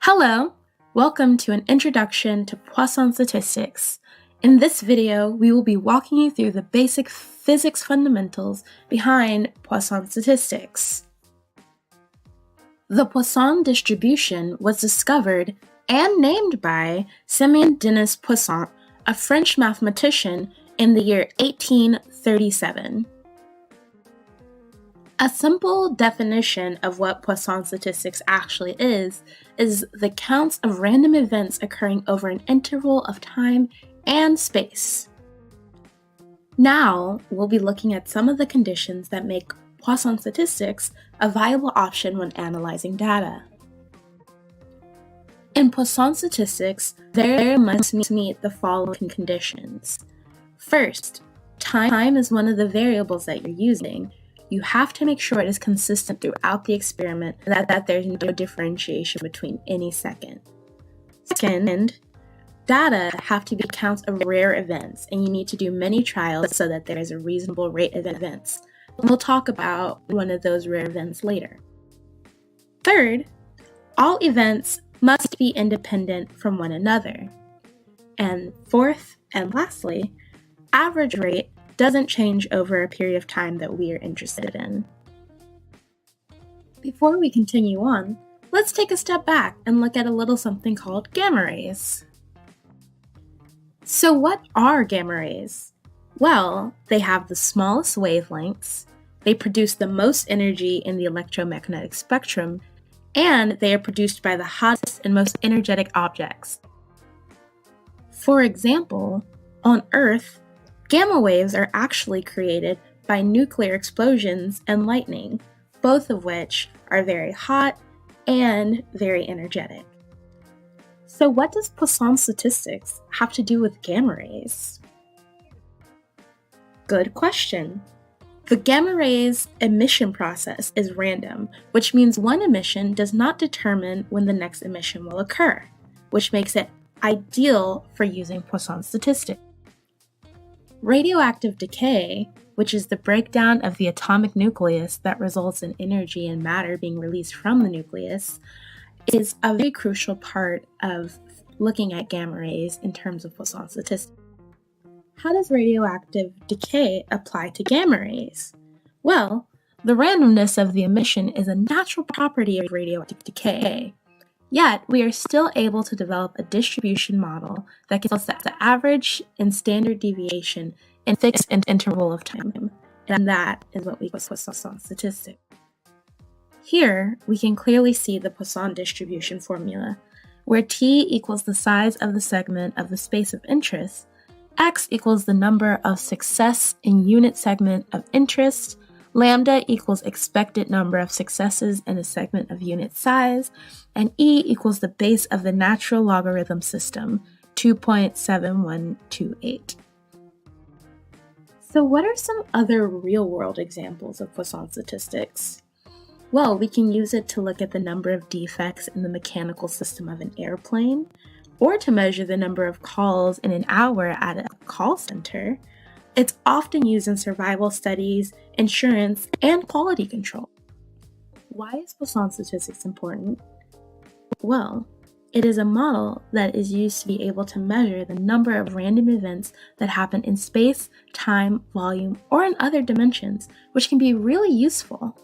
Hello, welcome to an introduction to Poisson Statistics. In this video, we will be walking you through the basic physics fundamentals behind Poisson Statistics. The Poisson distribution was discovered and named by Simeon Denis Poisson, a French mathematician, in the year 1837. A simple definition of what Poisson statistics actually is the counts of random events occurring over an interval of time and space. Now, we'll be looking at some of the conditions that make Poisson statistics a viable option when analyzing data. In Poisson statistics, there must meet the following conditions. First, time is one of the variables that you're using. You have to make sure it is consistent throughout the experiment and that there's no differentiation between any second. Second, data have to be counts of rare events, and you need to do many trials so that there is a reasonable rate of events. We'll talk about one of those rare events later. Third, all events must be independent from one another. And fourth, and lastly, average rate doesn't change over a period of time that we are interested in. Before we continue on, let's take a step back and look at a little something called gamma rays. So what are gamma rays? Well, they have the smallest wavelengths, they produce the most energy in the electromagnetic spectrum, and they are produced by the hottest and most energetic objects. For example, on Earth, gamma waves are actually created by nuclear explosions and lightning, both of which are very hot and very energetic. So what does Poisson statistics have to do with gamma rays? Good question. The gamma rays emission process is random, which means one emission does not determine when the next emission will occur, which makes it ideal for using Poisson statistics. Radioactive decay, which is the breakdown of the atomic nucleus that results in energy and matter being released from the nucleus, is a very crucial part of looking at gamma rays in terms of Poisson statistics. How does radioactive decay apply to gamma rays? Well, the randomness of the emission is a natural property of radioactive decay. Yet, we are still able to develop a distribution model that gives us the average and standard deviation in a fixed interval of time, and that is what we call Poisson statistics. Here, we can clearly see the Poisson distribution formula, where t equals the size of the segment of the space of interest, x equals the number of success in unit segment of interest, lambda equals expected number of successes in a segment of unit size, and e equals the base of the natural logarithm system, 2.7128. So what are some other real-world examples of Poisson statistics? Well, we can use it to look at the number of defects in the mechanical system of an airplane, or to measure the number of calls in an hour at a call center. It's often used in survival studies, insurance, and quality control. Why is Poisson statistics important? Well, it is a model that is used to be able to measure the number of random events that happen in space, time, volume, or in other dimensions, which can be really useful.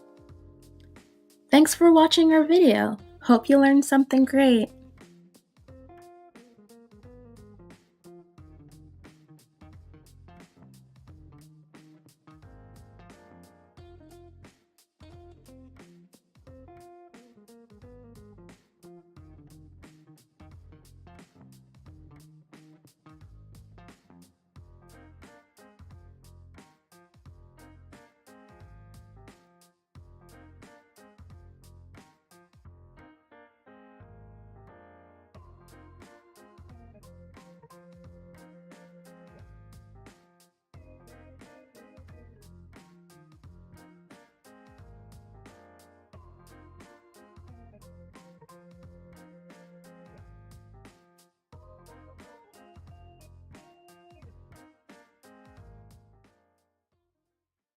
Thanks for watching our video. Hope you learned something great.